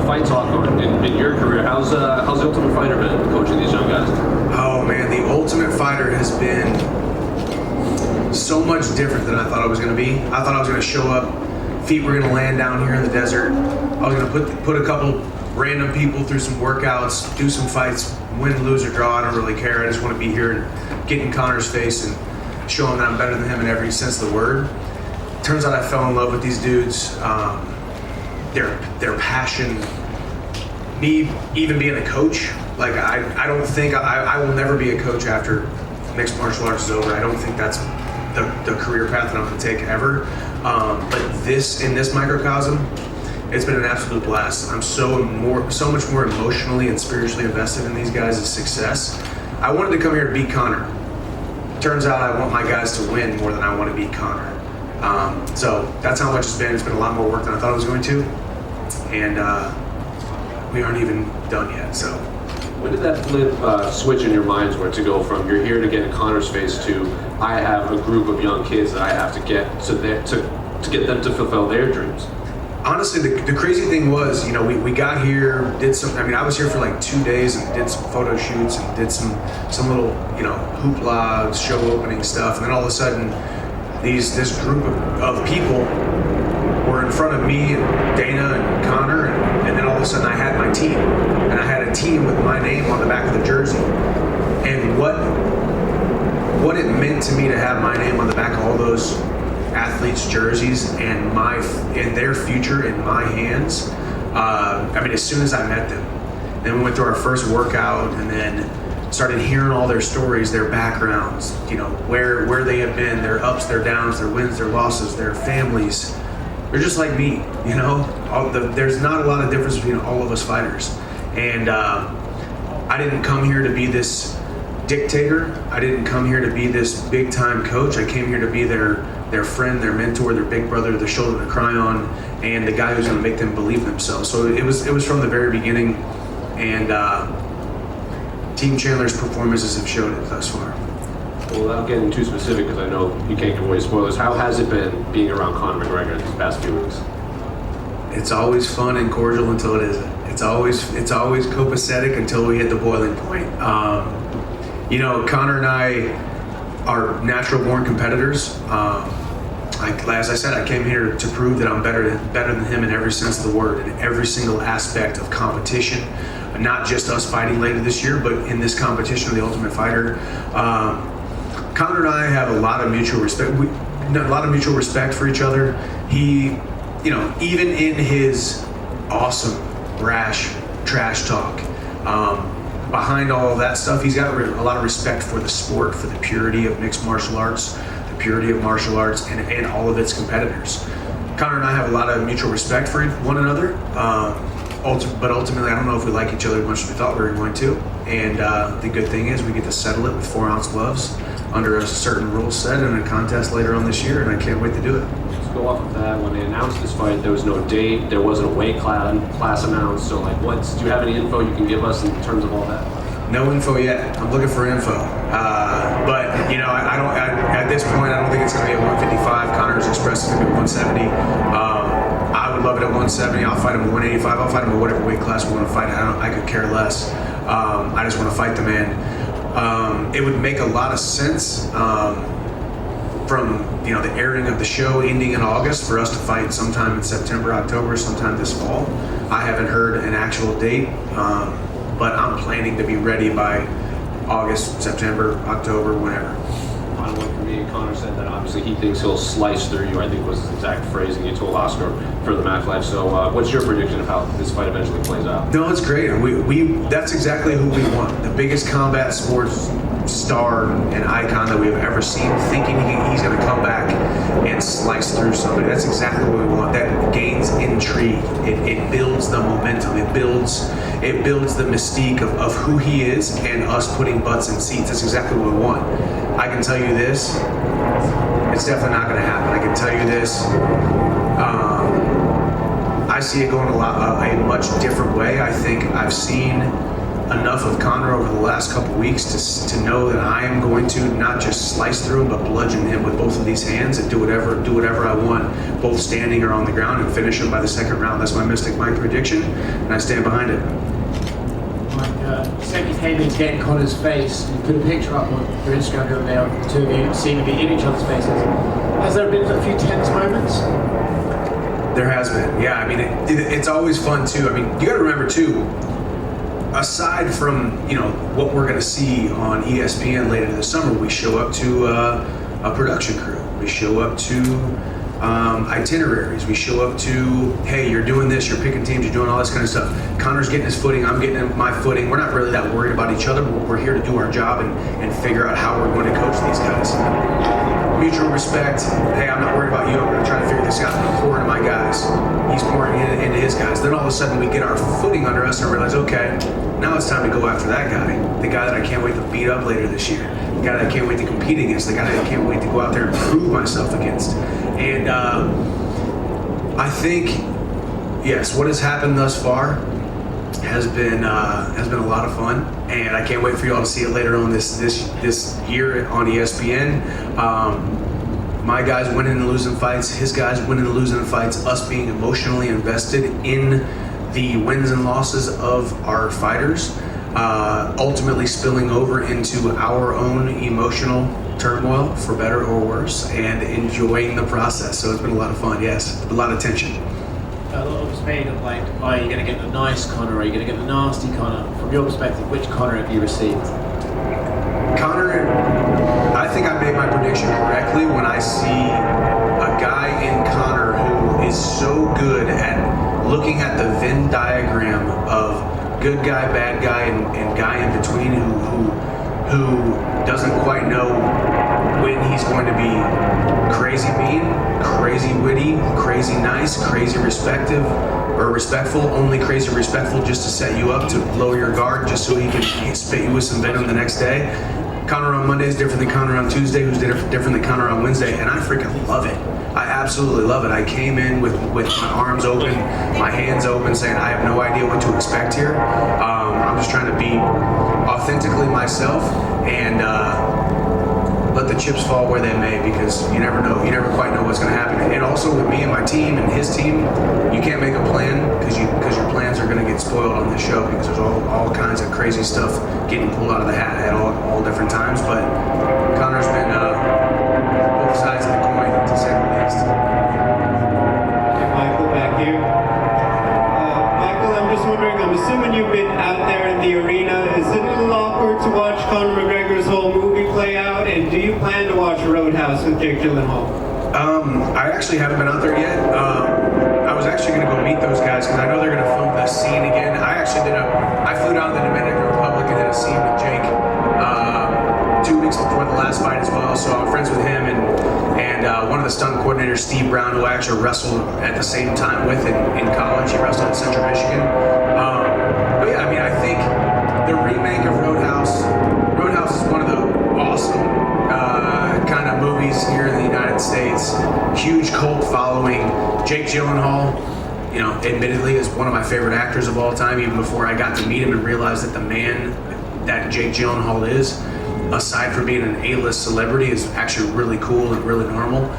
fight talk in your career. How's the Ultimate Fighter been coaching these young guys? Oh man, the Ultimate Fighter has been so much different than I thought it was going to be. I thought I was going to show up, feet were going to land down here in the desert. I was going to put a couple random people through some workouts, do some fights, win, lose, or draw. I don't really care. I just want to be here and get in Conor's face and show him that I'm better than him in every sense of the word. Turns out I fell in love with these dudes. Their passion, me even being a coach, like I don't think I will never be a coach after mixed martial arts is over. I don't think that's the career path that I'm going to take ever. But in this microcosm, it's been an absolute blast. I'm so much more emotionally and spiritually invested in these guys' success. I wanted to come here to beat Conor. Turns out I want my guys to win more than I want to beat Conor. So that's how much it's been. It's been a lot more work than I thought it was going to. And we aren't even done yet, so. When did that flip switch in your minds where to go from you're here to get in Conor's face to I have a group of young kids that I have to get to get them to fulfill their dreams? Honestly, the crazy thing was, we got here, did some, I was here for like 2 days and did some photo shoots and did some little, hoopla, show opening stuff. And then all of a sudden, this group of people were in front of me and Dana and Conor, and then all of a sudden I had my team. And I had a team with my name on the back of the jersey. And what it meant to me to have my name on the back of all those athletes' jerseys and their future in my hands. As soon as I met them, then we went through our first workout and then started hearing all their stories, their backgrounds, where they have been, their ups, their downs, their wins, their losses, their families. They're just like me, there's not a lot of difference between all of us fighters. And I didn't come here to be this dictator. I didn't come here to be this big time coach. I came here to be their friend, their mentor, their big brother, their shoulder to cry on, and the guy who's going to make them believe themselves. So it was from the very beginning, and Team Chandler's performances have showed it thus far. Well, without getting too specific, because I know you can't give away spoilers, how has it been being around Conor McGregor these past few weeks? It's always fun and cordial until it isn't. It's always copacetic until we hit the boiling point. Conor and I are natural-born competitors. As I said, I came here to prove that I'm better than him in every sense of the word, in every single aspect of competition. Not just us fighting later this year, but in this competition of the Ultimate Fighter. Conor and I have a lot of mutual respect. For each other. He, even in his awesome, brash, trash talk, behind all of that stuff, he's got a lot of respect for the sport, for the purity of mixed martial arts, the purity of martial arts, and all of its competitors. Conor and I have a lot of mutual respect for one another, but ultimately I don't know if we like each other as much as we thought we were going to. And the good thing is we get to settle it with 4-ounce gloves under a certain rule set in a contest later on this year, and I can't wait to do it. Let's go off of that. When they announced this fight, there was no date, there wasn't a weight class announced, so do you have any info you can give us in terms of all that? No info yet. I'm looking for info. But I don't. At this point, I don't think it's going to be at 155. Conor's expressed it's going to be 170. I would love it at 170. I'll fight him at 185. I'll fight him at whatever weight class we want to fight. I could care less. I just want to fight the man. It would make a lot of sense from the airing of the show ending in August for us to fight sometime in September, October, sometime this fall. I haven't heard an actual date, but I'm planning to be ready by August, September, October, whenever. Final one for me. Conor said that obviously he thinks he'll slice through you. I think was his exact phrasing you told Oscar for the Mac Life. So what's your prediction of how this fight eventually plays out? No, it's great. That's exactly who we want. The biggest combat sports star and icon that we've ever seen, thinking he's going to come back and slice through somebody. That's exactly what we want. That gains intrigue. It builds the momentum. It builds the mystique of who he is and us putting butts in seats. That's exactly what we want. I can tell you this, it's definitely not going to happen. I can tell you this, I see it going a much different way. I think I've seen enough of Conor over the last couple weeks to know that I am going to not just slice through him, but bludgeon him with both of these hands and do whatever I want, both standing or on the ground, and finish him by the second round. That's my Mystic Mike prediction, and I stand behind it. Mike, Semi came in getting Conor's face. You put a picture up on your Instagram the other day. The two of you seem to be in each other's faces. Has there been a few tense moments? There has been, yeah. I mean, it's always fun too. I mean, you got to remember too. Aside from what we're going to see on ESPN later this summer, we show up to a production crew. We show up to itineraries. We show up to, hey, you're doing this, you're picking teams, you're doing all this kind of stuff. Conor's getting his footing, I'm getting my footing. We're not really that worried about each other, but we're here to do our job and figure out how we're going to coach these guys. Mutual respect. Hey, I'm not worried about you. I'm going to try to figure this out. I'm pouring into my guys. He's pouring into his guys. Then all of a sudden we get our footing under us and realize, okay, now it's time to go after that guy. The guy that I can't wait to beat up later this year. The guy that I can't wait to compete against. The guy that I can't wait to go out there and prove myself against. And I think, yes, what has happened thus far has been a lot of fun, and I can't wait for you all to see it later on this year on ESPN. My guys winning and losing fights, his guys winning and losing fights, us being emotionally invested in the wins and losses of our fighters, ultimately spilling over into our own emotional turmoil, for better or worse, and enjoying the process. So it's been a lot of fun, yes, a lot of tension. A lot of us made of like, are you going to get the nice Conor, or are you going to get the nasty Conor? From your perspective, which Conor have you received? Conor, I think I made my prediction correctly when I see a guy in Conor who is so good at looking at the Venn diagram of good guy, bad guy, and guy in between who doesn't quite know when he's going to be crazy mean, crazy witty, crazy nice, crazy respectful, only crazy respectful just to set you up to lower your guard just so he can spit you with some venom the next day. Conor on Monday is different than Conor on Tuesday, who's different than Conor on Wednesday, and I freaking love it. I absolutely love it. I came in with my arms open, my hands open, saying I have no idea what to expect here. I'm just trying to be authentically myself and let the chips fall where they may, because you never know. You never quite know what's going to happen. And also with me and my team and his team, you can't make a plan because your plans are going to get spoiled on this show, because there's all kinds of crazy stuff getting pulled out of the hat at all different times. But Conor's been both sides of the coin, to say the least. Michael, back here. Michael, I'm just wondering, I'm assuming you've been out there in the arena. Is it a little awkward to watch Conor McGregor's whole movie play out? And do you plan to watch Roadhouse with Jake Gyllenhaal? I actually haven't been out there yet. I was actually going to go meet those guys because I know they're going to film this scene again. I flew down to the Dominican Republic and did a scene with Jake 2 weeks before the last fight as well. So I'm friends with him and one of the stunt coordinators, Steve Brown, who I actually wrestled at the same time with in college. He wrestled at Central Michigan. But yeah, I mean, I think the remake of Roadhouse is one of the awesome kind of movies here in the United States. Huge cult following. Jake Gyllenhaal, admittedly is one of my favorite actors of all time, even before I got to meet him and realize that the man that Jake Gyllenhaal is, aside from being an A-list celebrity, is actually really cool and really normal.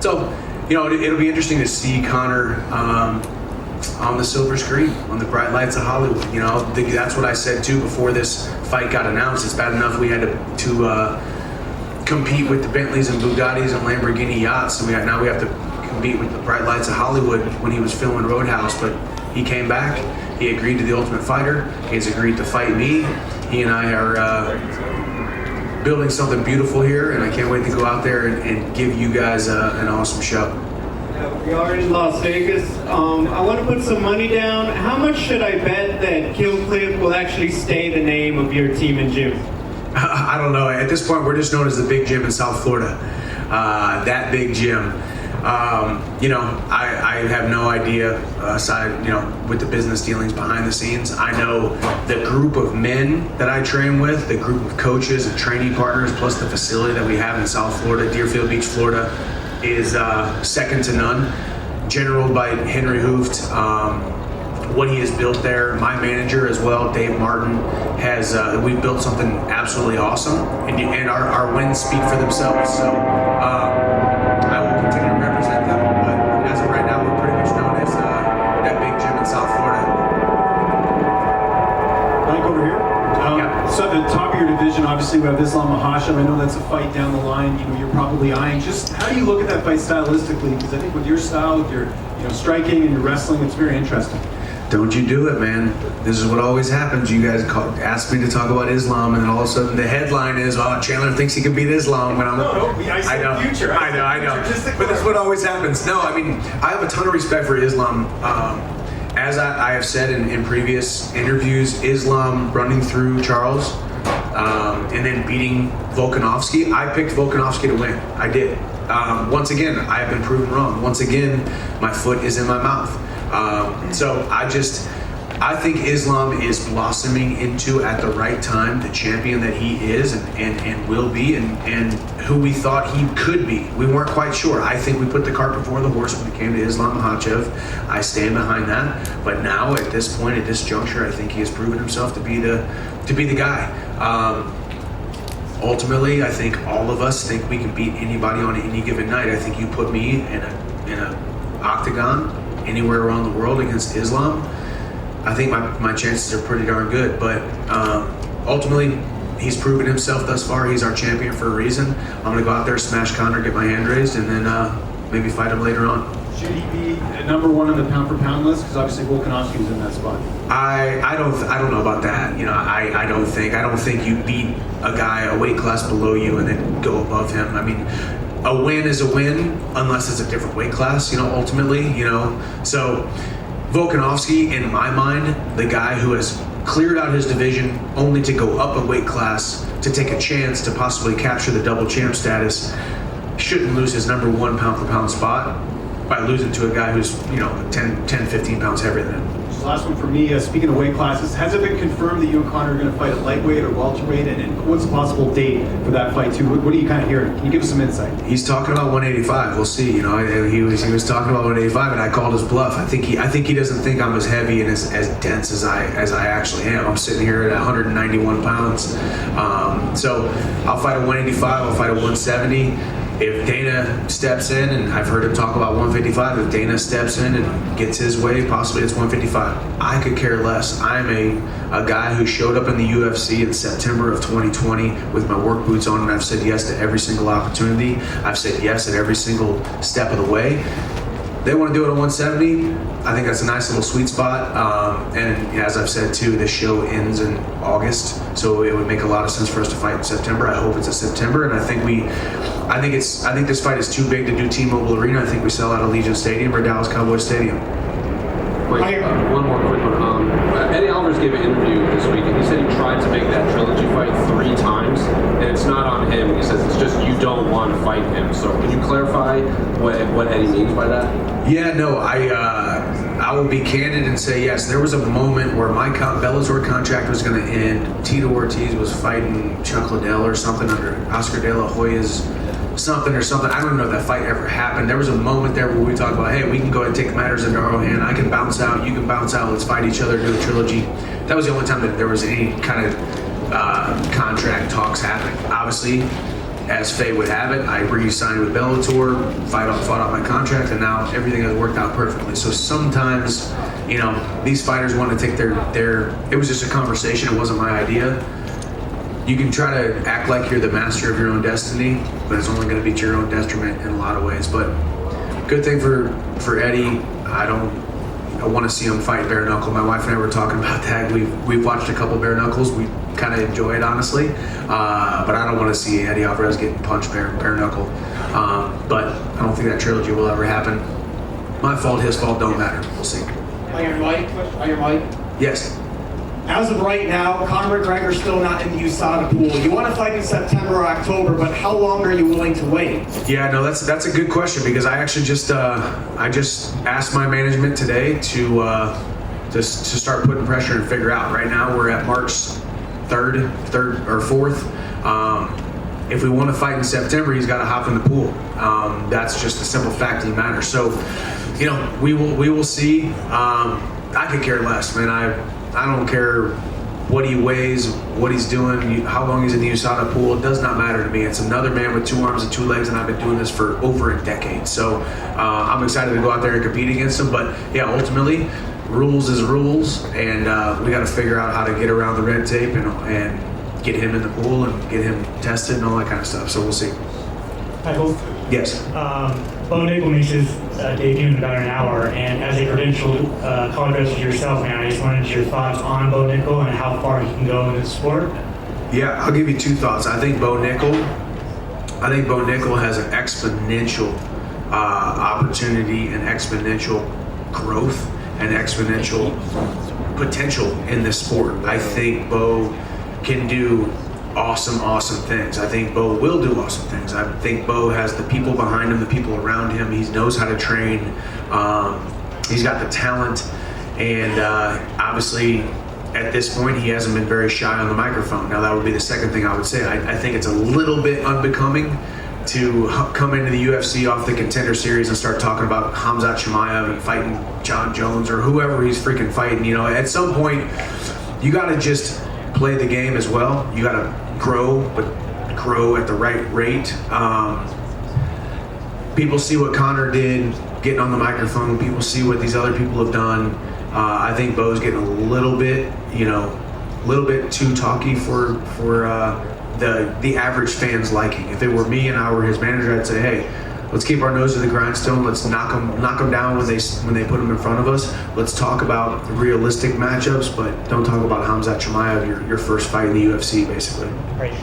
So it'll be interesting to see Conor on the silver screen, on the bright lights of Hollywood. That's what I said too before this fight got announced. It's bad enough we had to compete with the Bentleys and Bugattis and Lamborghini yachts, so now we have to compete with the bright lights of Hollywood when he was filming Roadhouse. But he came back, he agreed to The Ultimate Fighter, he's agreed to fight me. He and I are building something beautiful here, and I can't wait to go out there and give you guys an awesome show. We are in Las Vegas. I want to put some money down. How much should I bet that Kill Cliff will actually stay the name of your team and gym? I don't know. At this point, we're just known as the Big Gym in South Florida. That big gym. I have no idea, aside, with the business dealings behind the scenes. I know the group of men that I train with, the group of coaches and training partners, plus the facility that we have in South Florida, Deerfield Beach, Florida, is second to none. General by Henry Hooft. what he has built there. My manager as well, Dave Martin, has we've built something absolutely awesome, and our wins speak for themselves. So I will continue to represent them, but as of right now, we're pretty much known as that big gym in South Florida. Mike, over here. So at the top of your division, obviously we have Islam Makhachev. I know that's a fight down the line. You're probably eyeing. Just how do you look at that fight stylistically? Because I think with your style, with your striking and your wrestling, it's very interesting. Don't you do it, man. This is what always happens. You guys ask me to talk about Islam, and then all of a sudden the headline is, "Oh, Chandler thinks he can beat Islam." When I said future. I know. But that's what always happens. No, I mean, I have a ton of respect for Islam. As I have said in previous interviews, Islam running through Charles and then beating Volkanovski. I picked Volkanovski to win. I did. Once again, I have been proven wrong. Once again, my foot is in my mouth. So I think Islam is blossoming into, at the right time, the champion that he is and will be and who we thought he could be. We weren't quite sure. I think we put the cart before the horse when it came to Islam Makhachev. I stand behind that. But now, at this point, at this juncture, I think he has proven himself to be the guy. Ultimately, I think all of us think we can beat anybody on any given night. I think you put me in a octagon anywhere around the world against Islam, I think my chances are pretty darn good. But ultimately, he's proven himself thus far. He's our champion for a reason. I'm going to go out there, smash Conor, get my hand raised, and then maybe fight him later on. Should he be number one on the pound for pound list? Because obviously Volkanovski was in that spot. I don't know about that. I don't think you beat a guy a weight class below you and then go above him. I mean, a win is a win unless it's a different weight class, ultimately, So Volkanovski, in my mind, the guy who has cleared out his division only to go up a weight class to take a chance to possibly capture the double champ status, shouldn't lose his number one pound for pound spot by losing to a guy who's 10, 15 pounds heavier than him. Just last one for me. Speaking of weight classes, has it been confirmed that you and Conor are going to fight at lightweight or welterweight? And what's the possible date for that fight too? What are you kind of hearing? Can you give us some insight? He's talking about 185. We'll see. He was talking about 185, and I called his bluff. I think he doesn't think I'm as heavy and as dense as I actually am. I'm sitting here at 191 pounds. So I'll fight at 185. I'll fight at 170. If Dana steps in, and I've heard him talk about 155, if Dana steps in and gets his way, possibly it's 155. I could care less. I'm a guy who showed up in the UFC in September of 2020 with my work boots on, and I've said yes to every single opportunity. I've said yes at every single step of the way. They want to do it at 170. I think that's a nice little sweet spot. And as I've said too, this show ends in August, so it would make a lot of sense for us to fight in September. I hope it's in September, and I think this fight is too big to do T-Mobile Arena. I think we sell out Allegiant Stadium or Dallas Cowboys Stadium. Wait, one more quick one. Eddie Alvarez gave an interview this week, and he said he tried to make that trilogy fight 3 times, and it's not on him. He says it's just you don't want to fight him. So can you clarify what Eddie means by that? Yeah, no, I will be candid and say yes. There was a moment where my Bellator contract was going to end. Tito Ortiz was fighting Chuck Liddell or something under Oscar De La Hoya's something. I don't even know if that fight ever happened. There was a moment there where we talked about, hey, we can go ahead and take matters into our own hand. I can bounce out, you can bounce out, let's fight each other, do a trilogy. That was the only time that there was any kind of contract talks happening. Obviously, as fate would have it, I re-signed with Bellator, fought out my contract, and now everything has worked out perfectly. So sometimes, these fighters want to take their it was just a conversation, it wasn't my idea. You can try to act like you're the master of your own destiny, but it's only going to be to your own detriment in a lot of ways. But good thing for Eddie, I want to see him fight bare knuckle. My wife and I were talking about that. We've watched a couple bare knuckles. We kind of enjoy it, honestly. But I don't want to see Eddie Alvarez getting punched bare knuckle. But I don't think that trilogy will ever happen. My fault, his fault, don't matter. We'll see. On your mic? Yes. As of right now, Conor McGregor's still not in the USADA pool. You want to fight in September or October, but how long are you willing to wait? Yeah, no, that's a good question, because I actually just asked my management today to start putting pressure and figure out. Right now, we're at March 3rd or 4th. If we want to fight in September, he's got to hop in the pool. That's just a simple fact of the matter. So, we will see. I could care less, man. I don't care what he weighs, what he's doing, how long he's in the USADA pool. It does not matter to me. It's another man with 2 arms and 2 legs, and I've been doing this for over a decade. So I'm excited to go out there and compete against him. But yeah, ultimately, rules is rules, and we got to figure out how to get around the red tape and get him in the pool and get him tested and all that kind of stuff. So we'll see. Michael, Yes. Bo Nickel makes his debut in about an hour, and as a credentialed college wrestler yourself, man, I just wanted your thoughts on Bo Nickel and how far he can go in this sport. Yeah, I'll give you 2 thoughts. I think Bo Nickel has an exponential opportunity and exponential growth and exponential potential in this sport. I think Bo can do awesome things. I think Bo will do awesome things. I think Bo has the people behind him, the people around him. He knows how to train. He's got the talent, and obviously at this point he hasn't been very shy on the microphone. Now that would be the second thing I would say. I think it's a little bit unbecoming to come into the UFC off the Contender Series and start talking about Khamzat Chimaev and fighting John Jones or whoever he's freaking fighting. You know, at some point you got to just play the game as well. You got to grow, but grow at the right rate. People see what Conor did getting on the microphone. People see what these other people have done. I think Bo's getting a little bit too talky for the average fan's liking. If it were me and I were his manager, I'd say, hey, let's keep our nose to the grindstone. Let's knock them down when they put them in front of us. Let's talk about realistic matchups, but don't talk about Khamzat Chimaev, your first fight in the UFC, basically. Are you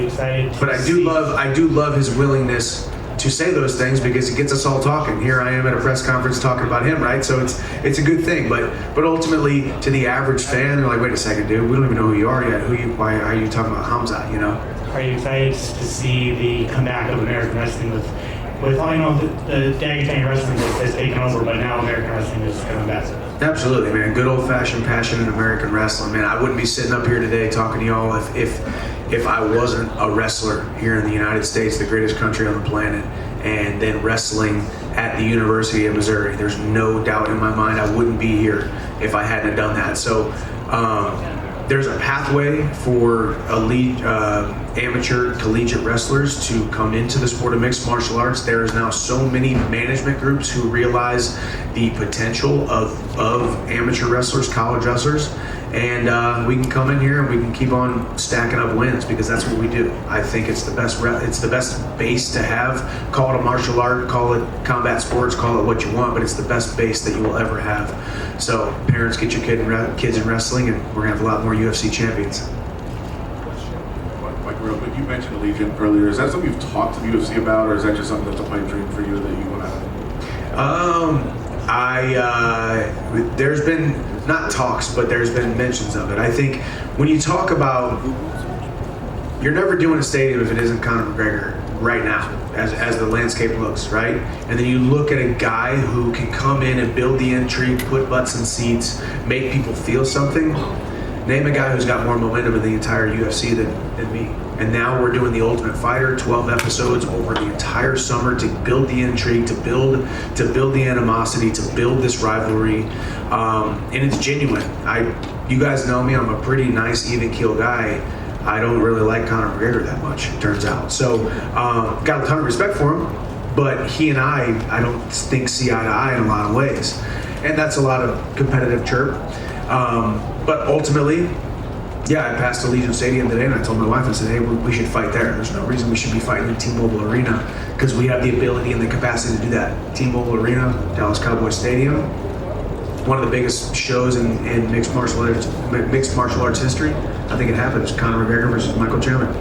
excited? But I do love his willingness to say those things because it gets us all talking. Here I am at a press conference talking about him, right? So it's a good thing. But ultimately, to the average fan, they're like, wait a second, dude, we don't even know who you are yet. Why are you talking about Khamzat? You know? Are you excited to see the comeback of American wrestling with I know the Dagestan wrestling has taken over, but now American wrestling is coming back? Absolutely, man. Good old-fashioned passion in American wrestling, man. I wouldn't be sitting up here today talking to y'all if I wasn't a wrestler here in the United States, the greatest country on the planet, and then wrestling at the University of Missouri. There's no doubt in my mind I wouldn't be here if I hadn't done that. So there's a pathway for elite amateur collegiate wrestlers to come into the sport of mixed martial arts. There is now so many management groups who realize the potential of amateur wrestlers, college wrestlers, and we can come in here and we can keep on stacking up wins because that's what we do. I think it's the best base to have. Call it a martial art, call it combat sports, call it what you want, but it's the best base that you will ever have. So parents, get your kids in wrestling, and we're gonna have a lot more UFC champions. Like real quick, you mentioned Allegiant earlier. Is that something you've talked to the UFC about, or is that just something that's a pipe dream for you that you want to? There's been not talks, but there's been mentions of it. I think when you talk about, you're never doing a stadium if it isn't Conor McGregor right now, as the landscape looks, right? And then you look at a guy who can come in and build the intrigue, put butts in seats, make people feel something. Name a guy who's got more momentum in the entire UFC than me. And now we're doing The Ultimate Fighter, 12 episodes over the entire summer to build the intrigue, to build the animosity, to build this rivalry. And it's genuine. You guys know me, I'm a pretty nice, even keel guy. I don't really like Conor McGregor that much, it turns out. So, got a ton of respect for him, but he and I don't think see eye to eye in a lot of ways. And that's a lot of competitive chirp. But ultimately, yeah, I passed Allegiant Stadium today and I told my wife, I said, hey, we should fight there. There's no reason we should be fighting in T-Mobile Arena because we have the ability and the capacity to do that. T-Mobile Arena, Dallas Cowboys Stadium, one of the biggest shows in mixed martial arts history. I think it happens. Conor McGregor versus Michael Chandler.